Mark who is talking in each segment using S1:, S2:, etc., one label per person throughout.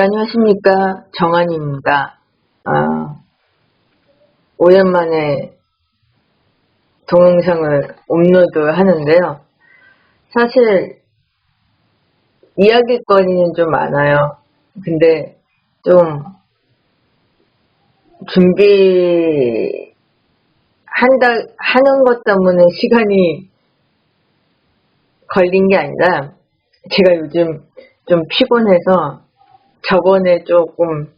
S1: 안녕하십니까. 정한입니다. 오랜만에 동영상을 업로드 하는데요. 사실 이야기거리는 좀 많아요. 근데 좀 하는 것 때문에 시간이 걸린 게 아니라 제가 요즘 좀 피곤해서 저번에 조금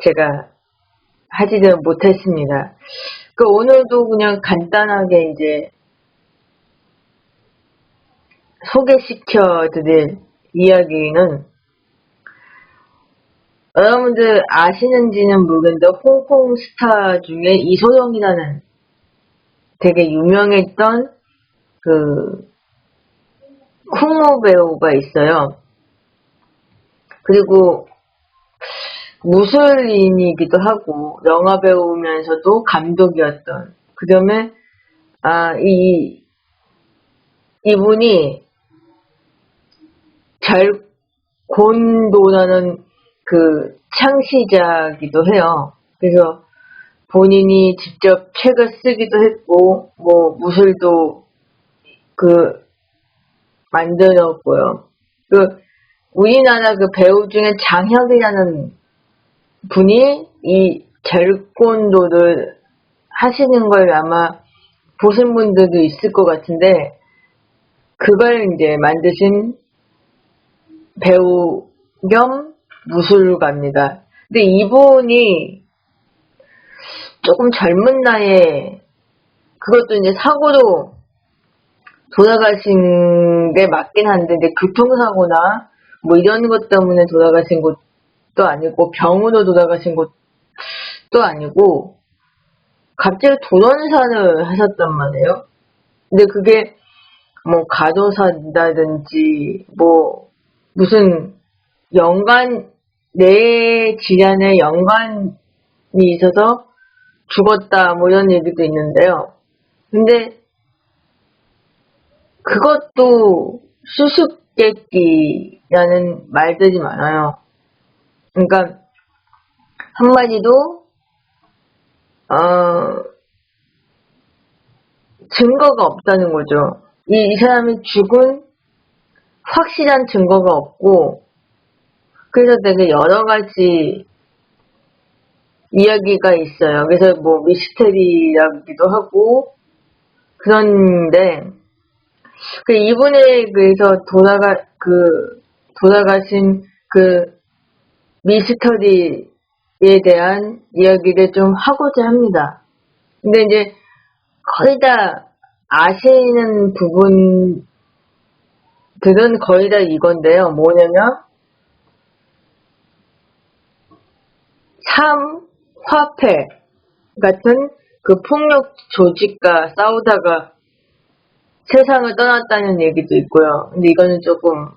S1: 제가 하지는 못했습니다. 오늘도 그냥 간단하게 이제 소개시켜 드릴 이야기는, 여러분들 아시는지는 모르겠는데 홍콩 스타 중에 이소영이라는 되게 유명했던 쿵호 배우가 있어요. 그리고 무술인이기도 하고 영화 배우면서도 감독이었던, 그 다음에 이분이 별곤도라는 창시자기도 해요. 그래서 본인이 직접 책을 쓰기도 했고 무술도 만들었고요. 우리나라 배우 중에 장혁이라는 분이 이 별곤도를 하시는 걸 아마 보신 분들도 있을 것 같은데, 그걸 이제 만드신 배우 겸 무술가입니다. 근데 이분이 조금 젊은 나이에, 그것도 이제 사고로 돌아가신 게 맞긴 한데, 이제 교통사고나 이런 것 때문에 돌아가신 것도 아니고, 병으로 돌아가신 것도 아니고, 갑자기 돌원사를 하셨단 말이에요. 근데 그게 가도사라든지 무슨 뇌 질환에 연관이 있어서 죽었다 이런 얘기도 있는데요. 근데 그것도 수수께끼라는 말들이 많아요. 그러니까 한마디로 증거가 없다는 거죠. 이 사람이 죽은 확실한 증거가 없고, 그래서 되게 여러 가지 이야기가 있어요. 그래서 미스테리라기도 하고 그런데, 이분에 그래서 돌아가신 미스터리에 대한 이야기를 좀 하고자 합니다. 근데 이제 거의 다 아시는 부분들은 거의 다 이건데요. 뭐냐면, 화폐 같은 폭력 조직과 싸우다가 세상을 떠났다는 얘기도 있고요. 근데 이거는 조금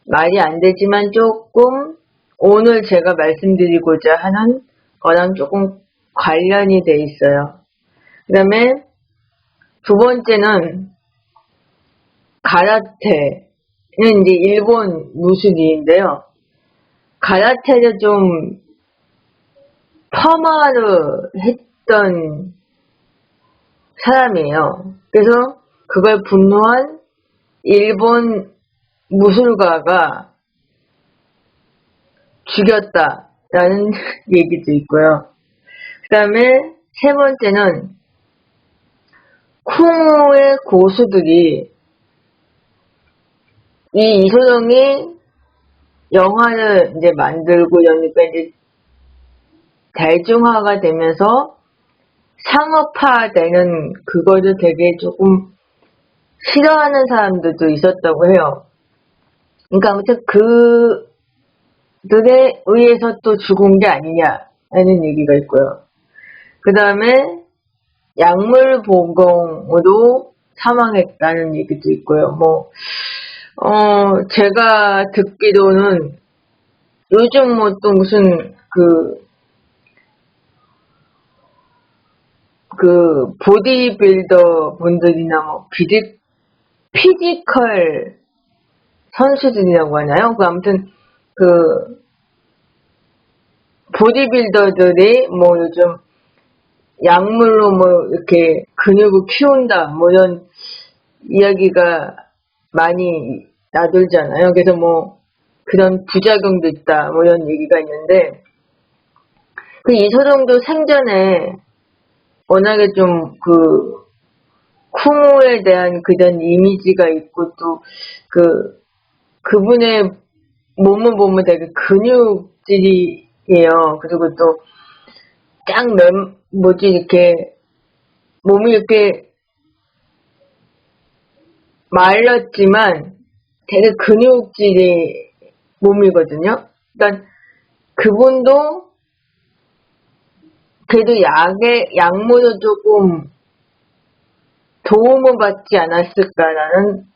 S1: 말이 안 되지만 조금 오늘 제가 말씀드리고자 하는 거랑 조금 관련이 돼 있어요. 그 다음에 두 번째는 가라테는 이제 일본 무술인데요. 가라테를 좀 폄하를 했던 사람이에요. 그래서 그걸 분노한 일본 무술가가 죽였다라는 얘기도 있고요. 그 다음에 세 번째는 쿵호의 고수들이 이 이소영이 영화를 이제 만들고 이러니까 이제 대중화가 되면서 상업화되는 그거를 되게 조금 싫어하는 사람들도 있었다고 해요. 그러니까 아무튼 그들에 의해서 또 죽은 게 아니냐라는 얘기가 있고요. 그 다음에 약물보공으로 사망했다는 얘기도 있고요. 제가 듣기로는 요즘 또 무슨 보디빌더 분들이나 피지컬 선수들이라고 하나요? 아무튼 그 보디빌더들이 뭐 요즘 약물로 뭐 이렇게 근육을 키운다 뭐 이런 이야기가 많이 나돌잖아요. 그래서 뭐 그런 부작용도 있다 뭐 이런 얘기가 있는데, 그 이소룡도 생전에 워낙에 좀 그 쿠모에 대한 그런 이미지가 있고, 또 그분의 몸을 보면 되게 근육질이에요. 그리고 또 뭐지, 이렇게 몸이 이렇게 말랐지만 되게 근육질의 몸이거든요. 그러니까 그분도 그래도 약물로 조금 도움을 받지 않았을까라는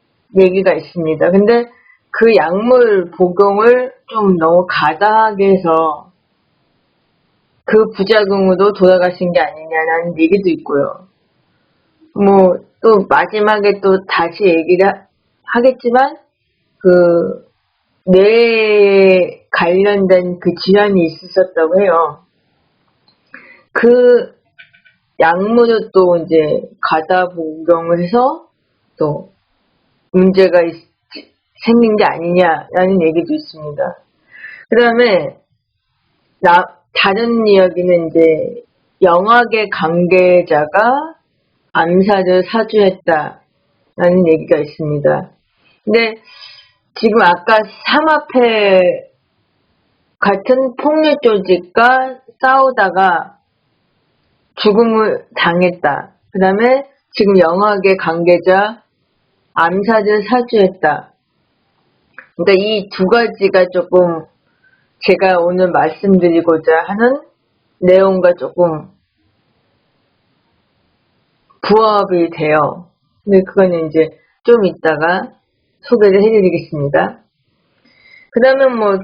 S1: 얘기가 있습니다. 근데 그 약물 복용을 좀 너무 과다하게 해서 그 부작용으로 돌아가신 게 아니냐는 얘기도 있고요. 뭐 또 마지막에 또 다시 얘기를 하겠지만 그 뇌에 관련된 그 질환이 있으셨다고 해요. 그 약물을 또 이제 과다 복용을 해서 또 문제가 생긴 게 아니냐라는 얘기도 있습니다. 그 다음에 다른 이야기는 이제 영화계 관계자가 암살을 사주했다라는 얘기가 있습니다. 근데 지금 아까 삼합회 같은 폭력 조직과 싸우다가 죽음을 당했다. 그 다음에 지금 영화계 관계자 암살을 사주했다. 그러니까 이 두 가지가 조금 제가 오늘 말씀드리고자 하는 내용과 조금 부합이 돼요. 근데 그거는 이제 좀 이따가 소개를 해드리겠습니다. 그 다음에 뭐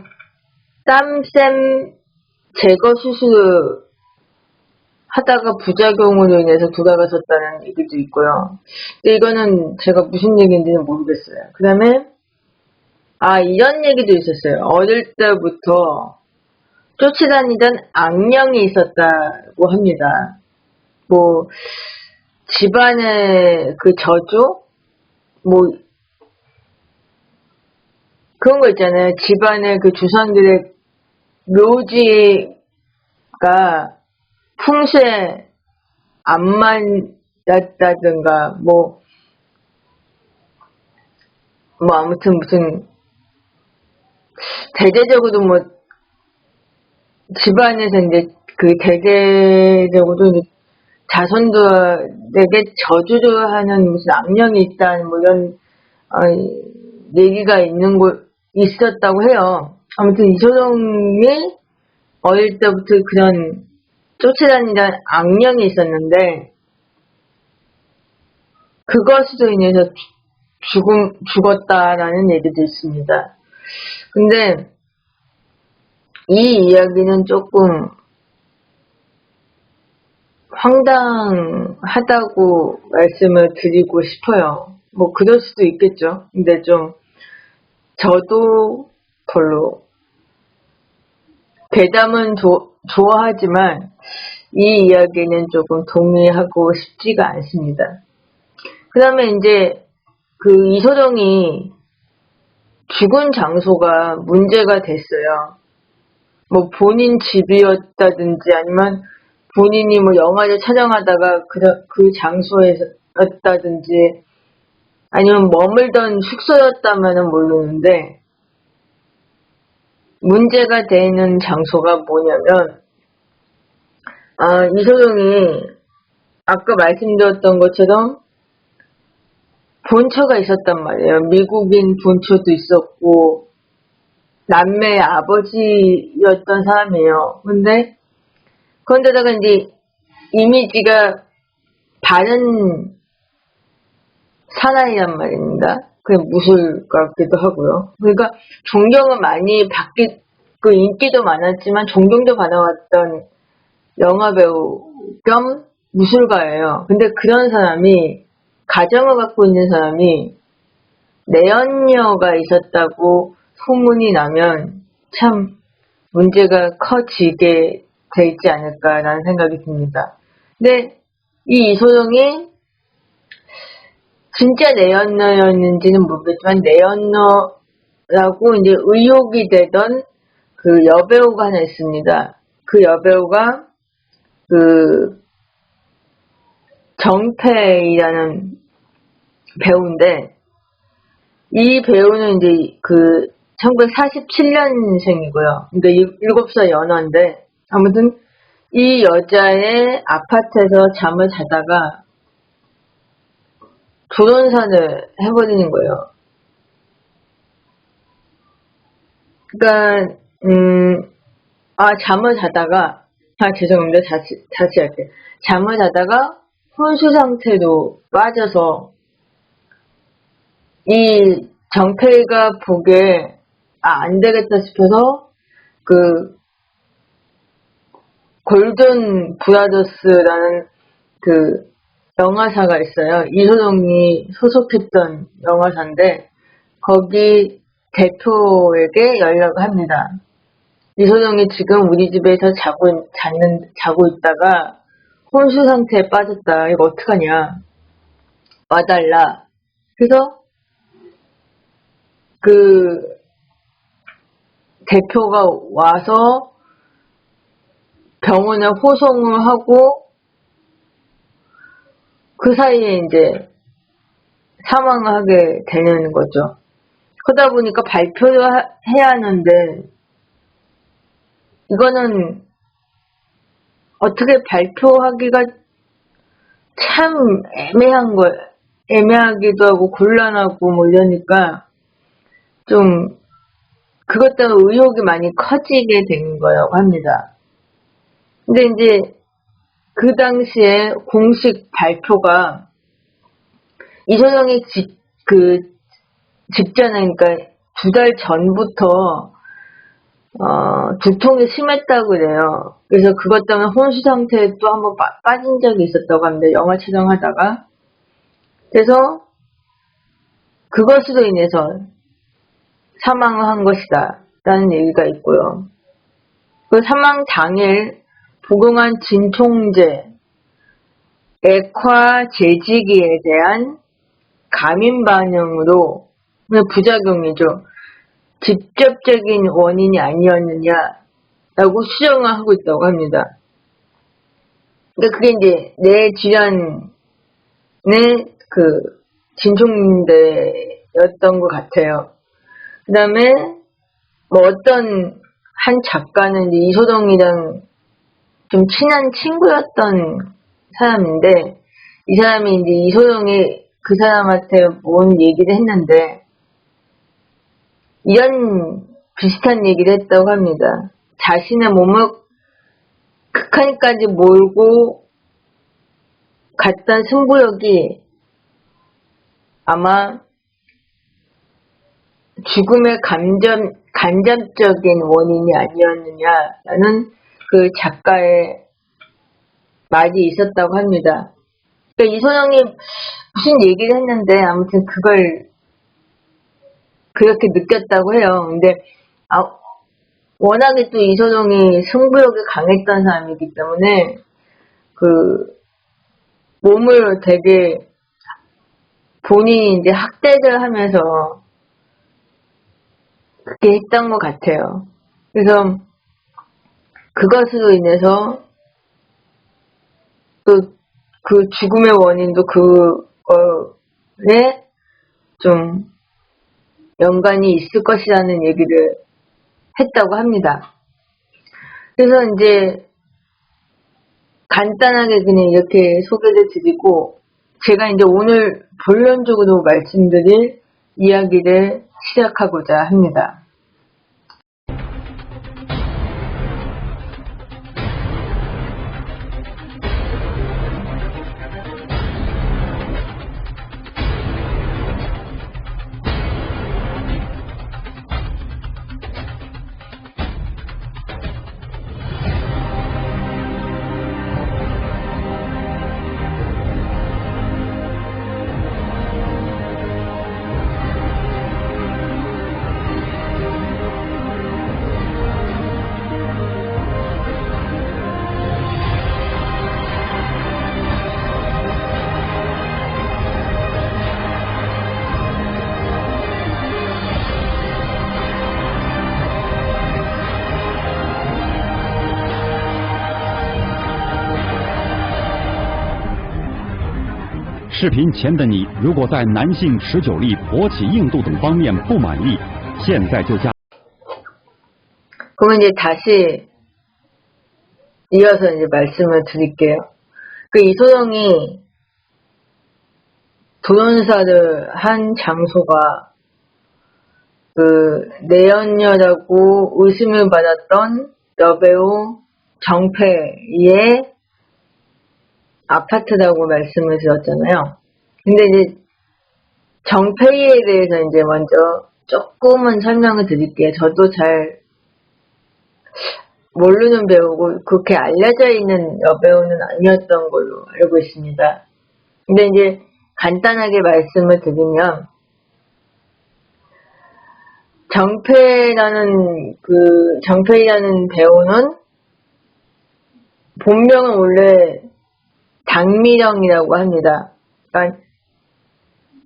S1: 땀샘 제거 수술 하다가 부작용으로 인해서 돌아가셨다는 얘기도 있고요. 근데 이거는 제가 무슨 얘기인지는 모르겠어요. 그 다음에 이런 얘기도 있었어요. 어릴 때부터 쫓아다니던 악령이 있었다고 합니다. 뭐 집안의 그 저주? 뭐 그런 거 있잖아요. 집안의 그 조상들의 묘지가 풍수에 안 맞았다든가 뭐 아무튼 무슨 대대적으로 뭐 집안에서 이제 그 대대적으로 자손들에게 저주를 하는 무슨 악령이 있다는 뭐 이런 얘기가 있었다고 해요. 아무튼 이소룡이 어릴 때부터 그런 쫓아다니던 악령이 있었는데 그것으로 인해서 죽었다라는 얘기도 있습니다. 근데 이 이야기는 조금 황당하다고 말씀을 드리고 싶어요. 뭐 그럴 수도 있겠죠. 근데 좀 저도 별로 괴담은 좋아하지만 이 이야기는 조금 동의하고 싶지가 않습니다. 그 다음에 이제 그 이소룡이 죽은 장소가 문제가 됐어요. 뭐 본인 집이었다든지 아니면 본인이 뭐 영화를 촬영하다가 그 장소였다든지 아니면 머물던 숙소였다면은 모르는데, 문제가 되는 장소가 뭐냐면 이소룡이 아까 말씀드렸던 것처럼 본처가 있었단 말이에요. 미국인 본처도 있었고 남매의 아버지였던 사람이에요. 그런데다가 이제 이미지가 바른 사나이란 말입니다. 그냥 무술 같기도 하고요. 그러니까 존경은 많이 그 인기도 많았지만 존경도 받아왔던 영화배우 겸 무술가예요. 근데 그런 사람이, 가정을 갖고 있는 사람이 내연녀가 있었다고 소문이 나면 참 문제가 커지게 돼 있지 않을까라는 생각이 듭니다. 근데 이 이소룡이 진짜 내연녀였는지는 모르겠지만 내연녀라고 이제 의혹이 되던 그 여배우가 하나 있습니다. 그 여배우가 그 정태희라는 배우인데, 이 배우는 이제 그 1947년생이고요. 그러니까 7살 연하인데, 아무튼 이 여자의 아파트에서 잠을 자다가 조련사를 해버리는 거예요. 그러니까 잠을 자다가, 죄송합니다. 다시 할게요. 잠을 자다가 혼수 상태로 빠져서 이 정태희가 보기에 안 되겠다 싶어서 그 골든 브라더스라는 그 영화사가 있어요. 이소룡이 소속했던 영화사인데 거기 대표에게 연락을 합니다. 이소룡이 지금 우리 집에서 자고 있다가 혼수 상태에 빠졌다. 이거 어떡하냐. 와달라. 그래서 그 대표가 와서 병원에 호송을 하고 그 사이에 이제 사망을 하게 되는 거죠. 그러다 보니까 발표를 해야 하는데 이거는 어떻게 발표하기가 참 애매하기도 하고 곤란하고 뭐 이러니까 좀 그것 때문에 의혹이 많이 커지게 된 거라고 합니다. 근데 이제 그 당시에 공식 발표가 이소룡이 직전에, 그러니까 2달 전부터 두통이 심했다고 그래요. 그래서 그것 때문에 혼수 상태에 또 한번 빠진 적이 있었다고 합니다. 영화 촬영하다가. 그래서 그것으로 인해서 사망을 한 것이다 라는 얘기가 있고요. 그 사망 당일 복용한 진통제, 액화 제지기에 대한 감인 반응으로 부작용이죠. 직접적인 원인이 아니었느냐라고 수정을 하고 있다고 합니다. 그러니까 그게 이제 뇌 질환의 그 진통제였던 것 같아요. 그 다음에 뭐 어떤 한 작가는 이제 이소룡이랑 좀 친한 친구였던 사람인데 이 사람이 이제 이소룡이 그 사람한테 뭔 얘기를 했는데 이런 비슷한 얘기를 했다고 합니다. 자신의 몸을 극한까지 몰고 갔던 승부욕이 아마 죽음의 간접적인 원인이 아니었느냐라는 그 작가의 말이 있었다고 합니다. 그러니까 이소룡이 무슨 얘기를 했는데 아무튼 그걸 그렇게 느꼈다고 해요. 근데 워낙에 또 이소룡이 승부욕이 강했던 사람이기 때문에 그 몸을 되게 본인이 이제 학대를 하면서 그렇게 했던 것 같아요. 그래서 그것으로 인해서 또 그 죽음의 원인도 그거에 좀 연관이 있을 것이라는 얘기를 했다고 합니다. 그래서 이제 간단하게 그냥 이렇게 소개를 드리고 제가 이제 오늘 본론적으로 말씀드릴 이야기를 시작하고자 합니다.
S2: 视频前的你，如果在男性持久力、勃起硬度等方面不满意，现在就加。
S1: 그러면 이제 다시 이어서 이제 말씀을 드릴게요. 그 이소영이 도전사를 한 장소가 그 내연녀라고 의심을 받았던 여배우 정패의 아파트라고 말씀을 드렸잖아요. 근데 이제 정패에 대해서 이제 먼저 조금은 설명을 드릴게요. 저도 잘 모르는 배우고 그렇게 알려져 있는 여배우는 아니었던 걸로 알고 있습니다. 근데 이제 간단하게 말씀을 드리면 정패이라는 배우는 본명은 원래 당미령이라고 합니다. 그러니까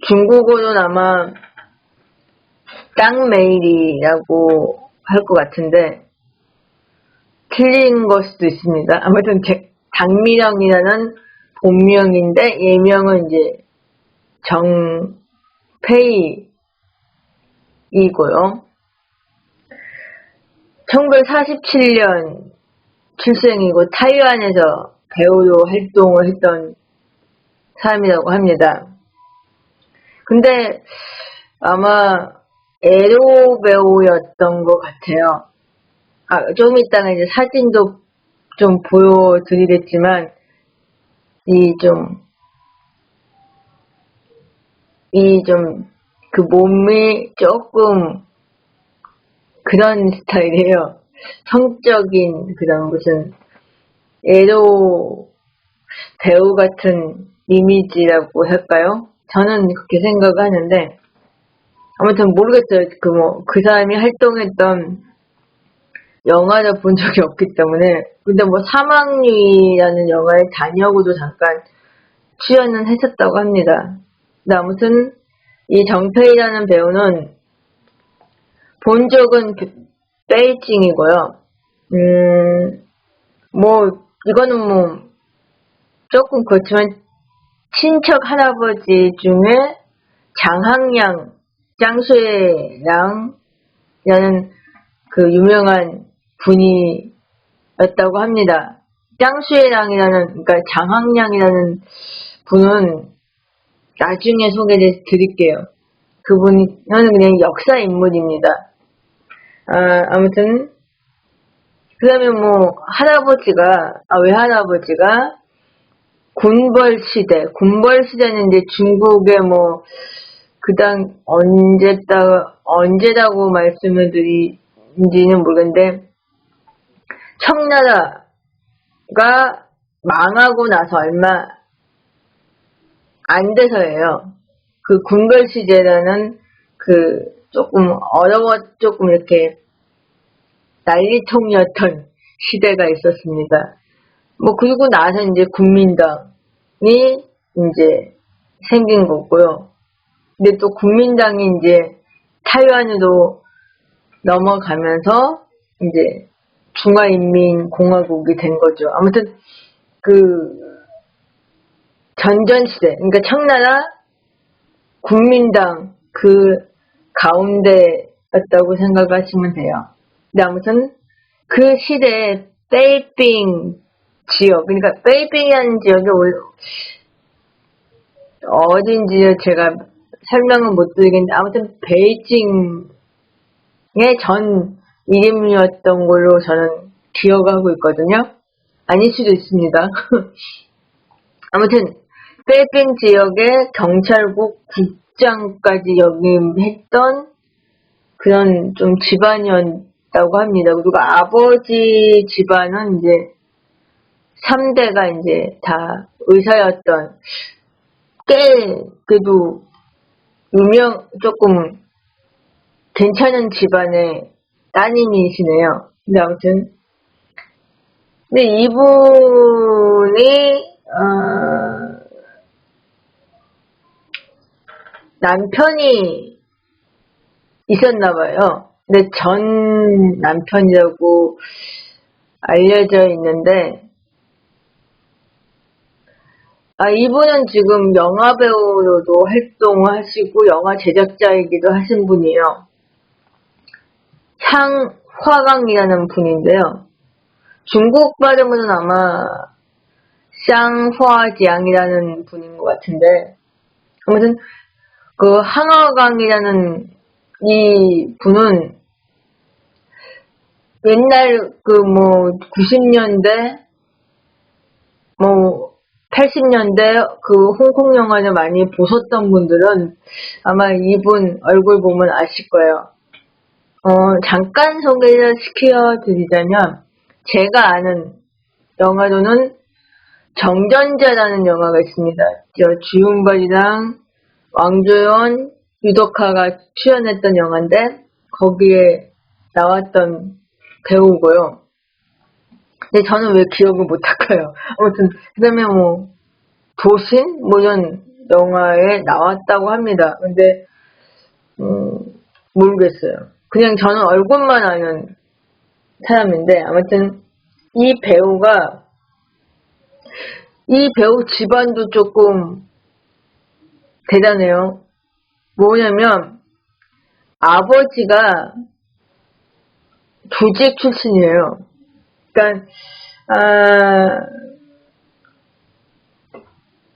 S1: 중국어로는 아마 땅메일이라고 할 것 같은데 틀린 걸 수도 있습니다. 아무튼 당미령이라는 본명인데 예명은 이제 정페이이고요. 1947년 출생이고 타이완에서 배우로 활동을 했던 사람이라고 합니다. 근데 아마 에로 배우였던 것 같아요. 좀 이따가 이제 사진도 좀 보여드리겠지만 그 몸이 조금 그런 스타일이에요. 성적인 그런 무슨 에로 배우 같은 이미지라고 할까요? 저는 그렇게 생각하는데 아무튼 모르겠어요. 그 사람이 활동했던 영화를 본 적이 없기 때문에. 근데 사막류이라는 영화의 단역으로 잠깐 출연은 했었다고 합니다. 근데 아무튼 이 정페이라는 배우는 본적은 베이징이고요. 이거는 조금 그렇지만 친척 할아버지 중에 장항량, 짱수에랑이라는 그 유명한 분이었다고 합니다. 그러니까 장항량이라는 분은 나중에 소개를 드릴게요. 그분은 그냥 역사 인물입니다. 아무튼 그다음에 외할아버지가 군벌 시대는 이제 중국의 그당 언제라고 말씀을 드린지는 모르겠는데 청나라가 망하고 나서 얼마 안 돼서예요. 그 군벌 시대라는 조금 이렇게 난리통이었던 시대가 있었습니다. 그리고 나서 이제 국민당이 이제 생긴 거고요. 근데 또 국민당이 이제 타이완으로 넘어가면서 이제 중화인민공화국이 된 거죠. 아무튼 전전시대, 그러니까 청나라 국민당 가운데였다고 생각하시면 돼요. 근데 아무튼 그 시대에 베이징 지역, 그러니까 베이징이라는 지역이 어딘지 제가 설명은 못 드리겠는데 아무튼 베이징의 전 이름이었던 걸로 저는 기억하고 있거든요. 아닐 수도 있습니다. 아무튼 베이징 지역의 경찰국 국장까지 역임했던 그런 좀 집안이었다고 합니다. 그리고 아버지 집안은 이제 3대가 이제 다 의사였던 그래도 조금 괜찮은 집안의 따님이시네요. 근데 아무튼 근데 이분이 남편이 있었나봐요. 근데 전 남편이라고 알려져 있는데 이분은 지금 영화 배우로도 활동을 하시고 영화 제작자이기도 하신 분이에요. 향화강이라는 분인데요. 중국 발음은 아마 샹화지양이라는 분인 것 같은데, 아무튼 그 항화강이라는 이 분은 옛날 90년대 80년대 그 홍콩 영화를 많이 보셨던 분들은 아마 이분 얼굴 보면 아실 거예요. 잠깐 소개를 시켜드리자면, 제가 아는 영화로는 정전자라는 영화가 있습니다. 주윤발이랑 왕조연, 유덕화가 출연했던 영화인데 거기에 나왔던 배우고요. 근데 저는 왜 기억을 못할까요? 아무튼 그 다음에 도신? 이런 영화에 나왔다고 합니다. 근데 모르겠어요. 그냥 저는 얼굴만 아는 사람인데, 아무튼 이 배우 집안도 조금 대단해요. 뭐냐면 아버지가 조직 출신이에요. 그러니까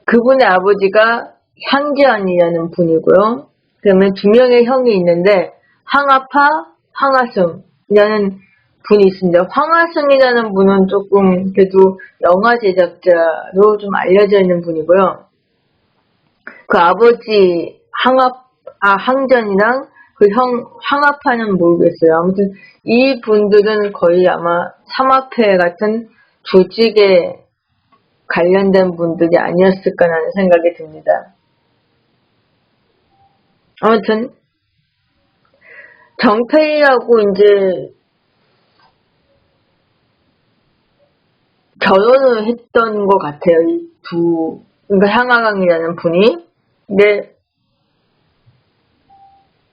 S1: 그분의 아버지가 향재환이라는 분이고요. 그다음에 두 명의 형이 있는데 황아파, 황아승이라는 분이 있습니다. 황아승이라는 분은 조금 그래도 영화 제작자로 좀 알려져 있는 분이고요. 그 아버지 항전이랑 그 형 황아파는 모르겠어요. 아무튼 이 분들은 거의 아마 삼합회 같은 조직에 관련된 분들이 아니었을까라는 생각이 듭니다. 아무튼 정태희하고 이제 결혼을 했던 것 같아요. 그러니까 향화강이라는 분이. 근데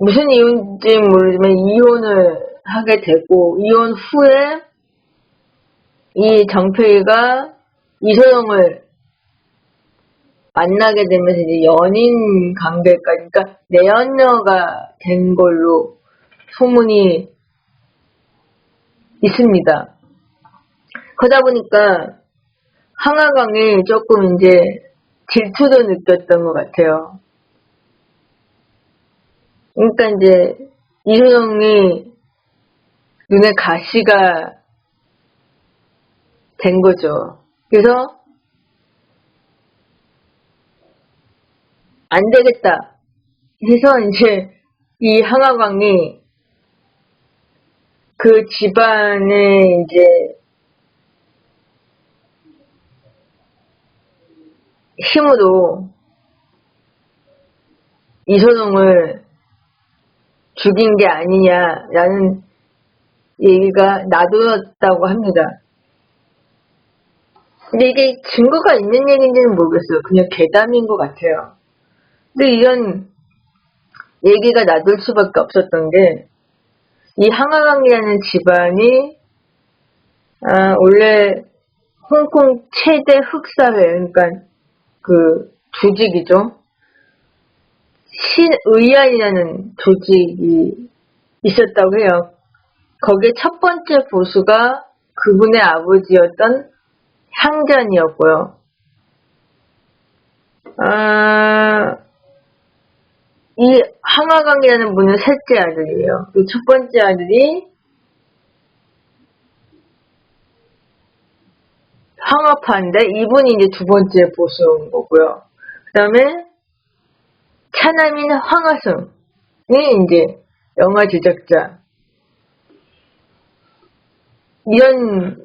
S1: 무슨 이유인지 모르지만 이혼을 하게 되고, 이혼 후에 이 정태희가 이소영을 만나게 되면서 이제 연인 관계까지, 그러니까 내연녀가 된 걸로 소문이 있습니다. 그러다 보니까 항아강이 조금 이제 질투도 느꼈던 것 같아요. 그러니까 이제 이소영이 눈에 가시가 된 거죠. 그래서 안 되겠다 해서 이제 이 항아광이 그 집안의 이제 힘으로 이소룡을 죽인 게 아니냐라는 얘기가 나돌았다고 합니다. 근데 이게 증거가 있는 얘기인지는 모르겠어요. 그냥 괴담인 것 같아요. 근데 이런 얘기가 나돌 수밖에 없었던 게, 이 항아강이라는 집안이 원래 홍콩 최대 흑사회, 그러니까 그 조직이죠. 신의안이라는 조직이 있었다고 해요. 거기에 첫 번째 보수가 그분의 아버지였던 향전이었고요. 이 항아강이라는 분은 셋째 아들이에요. 그 첫 번째 아들이 황화파인데 이분이 이제 두 번째 보수인 거고요. 그 다음에 차남인 황하승이 이제 영화 제작자. 이런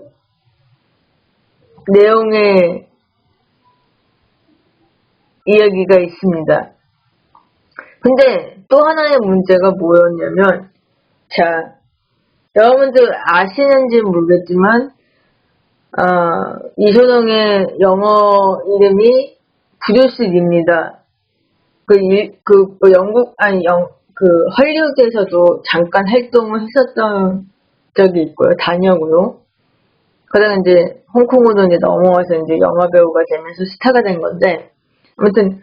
S1: 내용의 이야기가 있습니다. 근데 또 하나의 문제가 뭐였냐면, 자, 여러분들 아시는지는 모르겠지만 이소룡의 영어 이름이 브루스 리입니다. 헐리우드에서도 잠깐 활동을 했었던 적이 있고요. 단역으로. 그러다가 이제 홍콩으로 이제 넘어와서 이제 영화 배우가 되면서 스타가 된 건데, 아무튼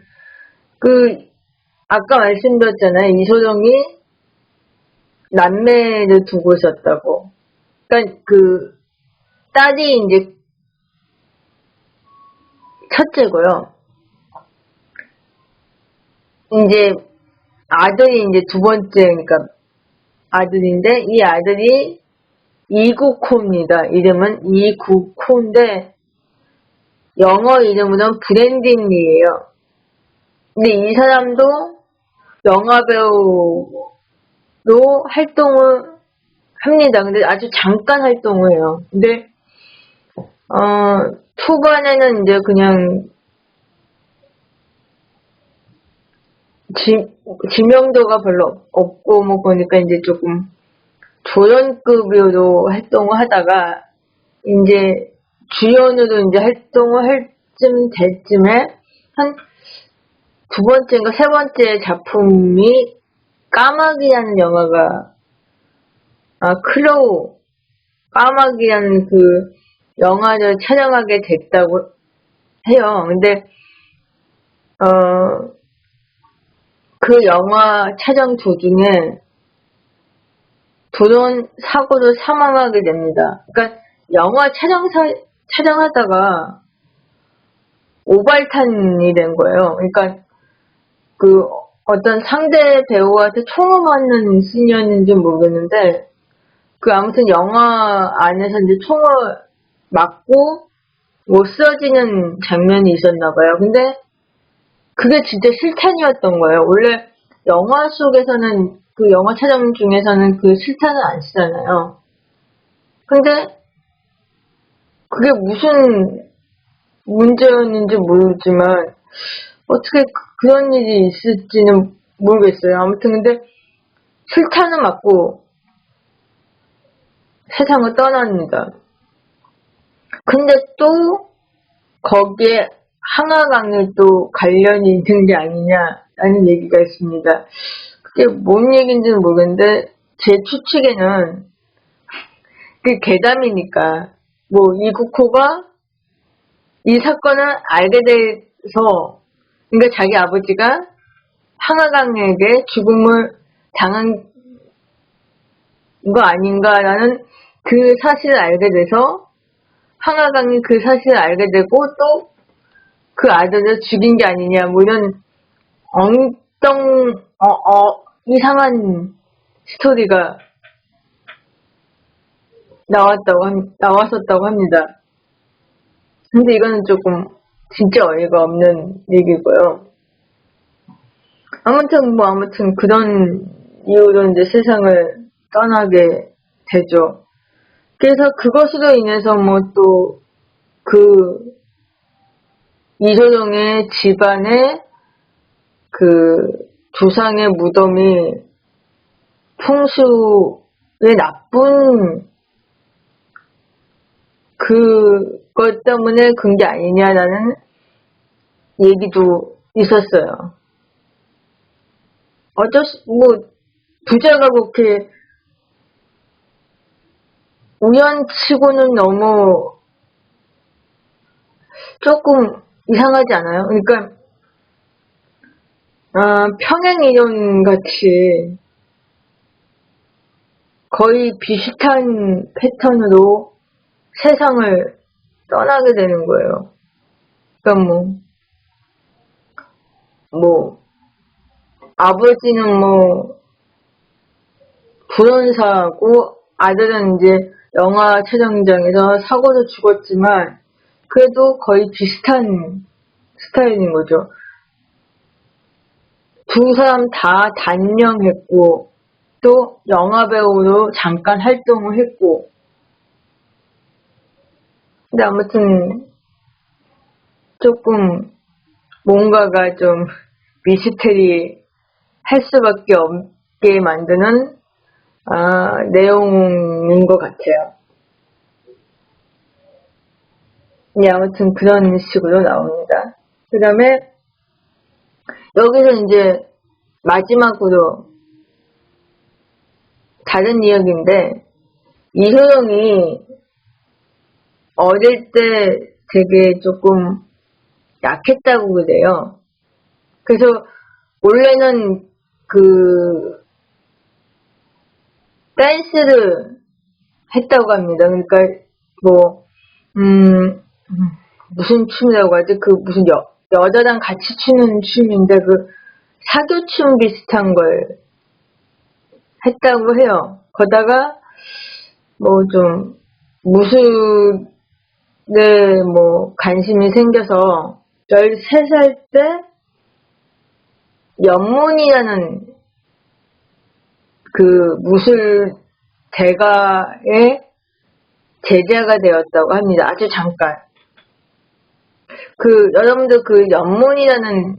S1: 아까 말씀드렸잖아요. 이소룡이 남매를 두고 있었다고. 그러니까 딸이 이제 첫째고요. 이제 아들이 이제 두 번째, 그러니까 아들인데, 이 아들이 이국호입니다. 이름은 이국호인데, 영어 이름으로는 브랜딘 리예요. 근데 이 사람도 영화배우로 활동을 합니다. 근데 아주 잠깐 활동을 해요. 근데, 초반에는 이제 그냥, 지명도가 별로 없고, 뭐, 보니까 이제 조금 조연급으로 활동을 하다가, 이제 주연으로 이제 활동을 할 쯤 될 쯤에, 한 두 번째인가 세 번째 작품이 까마귀라는 영화가, 클로우, 까마귀라는 영화를 촬영하게 됐다고 해요. 근데, 그 영화 촬영 도중에 도론 사고로 사망하게 됩니다. 그러니까 영화 촬영하다가 오발탄이 된 거예요. 그러니까 어떤 상대 배우한테 총을 맞는 씬이었는지 모르겠는데, 아무튼 영화 안에서 이제 총을 맞고 못 쓰러지는 장면이 있었나 봐요. 근데 그게 진짜 실탄이었던 거예요. 원래 영화 속에서는, 영화 촬영 중에서는 실탄을 안 쓰잖아요. 근데 그게 무슨 문제였는지 모르지만 어떻게 그런 일이 있을지는 모르겠어요. 아무튼 근데 실탄을 맞고 세상을 떠납니다. 근데 또 거기에 항아강에 또 관련이 있는 게 아니냐라는 얘기가 있습니다. 그게 뭔 얘기인지는 모르겠는데, 제 추측에는 괴담이니까, 이국호가 이 사건을 알게 돼서, 그러니까 자기 아버지가 항아강에게 죽음을 당한 거 아닌가라는 그 사실을 알게 돼서, 항아강이 그 사실을 알게 되고, 또 그 아들을 죽인 게 아니냐, 뭐 이런 이상한 스토리가 나왔었다고 합니다. 근데 이거는 조금 진짜 어이가 없는 얘기고요. 아무튼 그런 이유로 이제 세상을 떠나게 되죠. 그래서 그것으로 인해서 이소룡의 집안에 조상의 무덤이 풍수에 나쁜 그것 때문에 그런 게 아니냐라는 얘기도 있었어요. 부자가 그렇게 우연치고는 너무 조금 이상하지 않아요? 그러니까, 평행이론 같이 거의 비슷한 패턴으로 세상을 떠나게 되는 거예요. 그러니까 아버지는 불원사하고 아들은 이제 영화 촬영장에서 사고로 죽었지만 그래도 거의 비슷한 스타일인 거죠. 두 사람 다 단명했고 또 영화배우로 잠깐 활동을 했고, 근데 아무튼 조금 뭔가가 좀 미스테리 할 수밖에 없게 만드는 내용인 것 같아요. 네, 아무튼 그런 식으로 나옵니다. 그 다음에 여기서 이제 마지막으로 다른 이야기인데, 이소룡이 어릴 때 되게 조금 약했다고 그래요. 그래서 원래는 댄스를 했다고 합니다. 그러니까 뭐 무슨 춤이라고 하지? 무슨 여자랑 같이 추는 춤인데 사교춤 비슷한 걸 했다고 해요. 거다가 뭐 좀 무술에 뭐 관심이 생겨서 13살 때 연문이라는 무술 대가의 제자가 되었다고 합니다. 아주 잠깐. 여러분들 연문이라는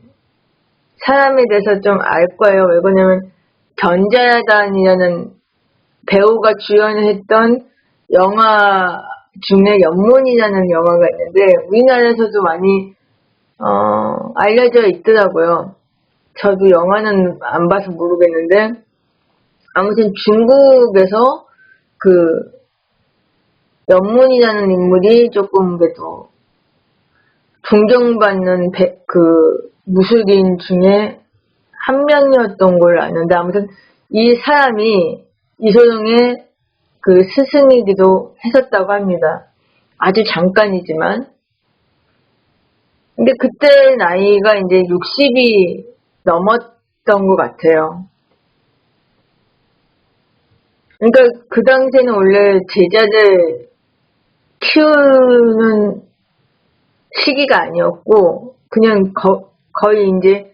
S1: 사람에 대해서 좀 알 거예요. 왜 그러냐면 견자단이라는 배우가 주연을 했던 영화 중에 연문이라는 영화가 있는데 우리나라에서도 많이 알려져 있더라고요. 저도 영화는 안 봐서 모르겠는데 아무튼 중국에서 연문이라는 인물이 조금 그래도 존경받는 무술인 중에 한 명이었던 걸 아는데 아무튼 이 사람이 이소룡의 스승이기도 했었다고 합니다. 아주 잠깐이지만. 근데 그때 나이가 이제 60이 넘었던 것 같아요. 그러니까 그 당시에는 원래 제자들 키우는 시기가 아니었고 그냥 거의 이제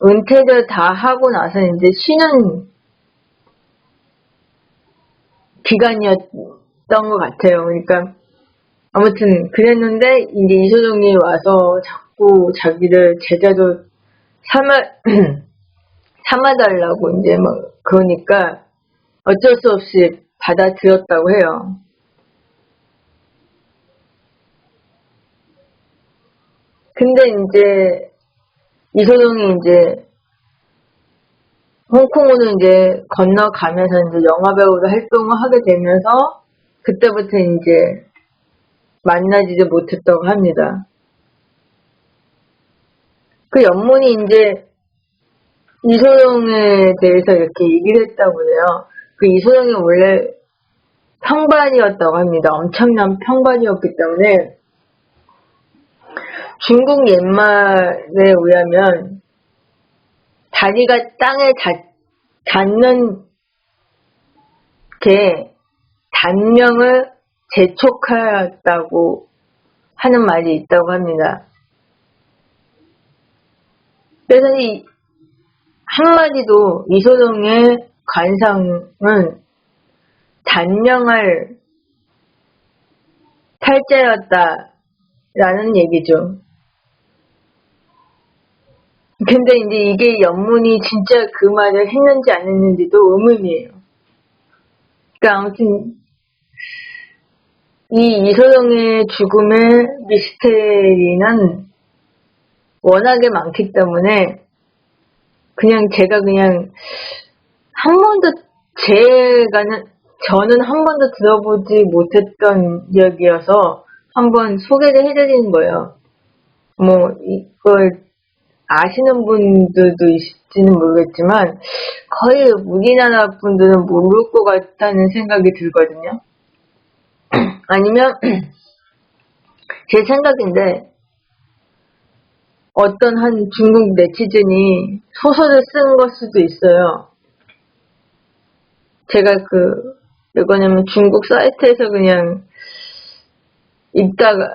S1: 은퇴를 다 하고 나서 이제 쉬는 기간이었던 것 같아요. 그러니까 아무튼 그랬는데 이제 이소룡이 와서 자꾸 자기를 제자로 삼아달라고 이제 막 그러니까 어쩔 수 없이 받아들였다고 해요. 근데 이제 이소룡이 이제 홍콩으로 이제 건너가면서 이제 영화배우로 활동을 하게 되면서 그때부터 이제 만나지도 못했다고 합니다. 연문이 이제 이소룡에 대해서 이렇게 얘기를 했다고 그래요. 이소룡이 원래 평발이었다고 합니다. 엄청난 평발이었기 때문에 중국 옛말에 의하면 다리가 땅에 닿는 게 단명을 재촉하였다고 하는 말이 있다고 합니다. 그래서 한마디도 이소룡의 관상은 단명할 탈자였다라는 얘기죠. 근데 이제 이게 연문이 진짜 그 말을 했는지 안 했는지도 의문이에요. 그러니까 아무튼 이 이소룡의 죽음의 미스테리는 워낙에 많기 때문에 제가 그냥 한 번도 저는 한 번도 들어보지 못했던 이야기여서 한번 소개를 해드리는 거예요. 뭐 이걸 아시는 분들도 있을지는 모르겠지만 거의 우리나라 분들은 모를 것 같다는 생각이 들거든요. 아니면 제 생각인데 어떤 한 중국 네티즌이 소설을 쓴 걸 수도 있어요. 제가 이거냐면 중국 사이트에서 그냥 읽다가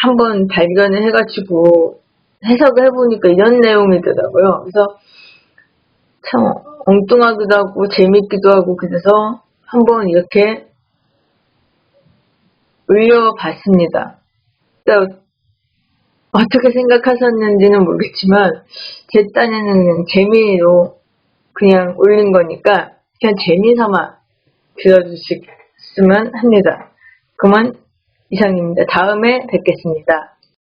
S1: 한번 발견을 해가지고 해석을 해보니까 이런 내용이더라고요. 그래서 참 엉뚱하기도 하고 재밌기도 하고 그래서 한번 이렇게 올려봤습니다. 어떻게 생각하셨는지는 모르겠지만 제 딴에는 그냥 재미로 그냥 올린 거니까 그냥 재미삼아 들어주셨으면 합니다. 그만 이상입니다. 다음에 뵙겠습니다.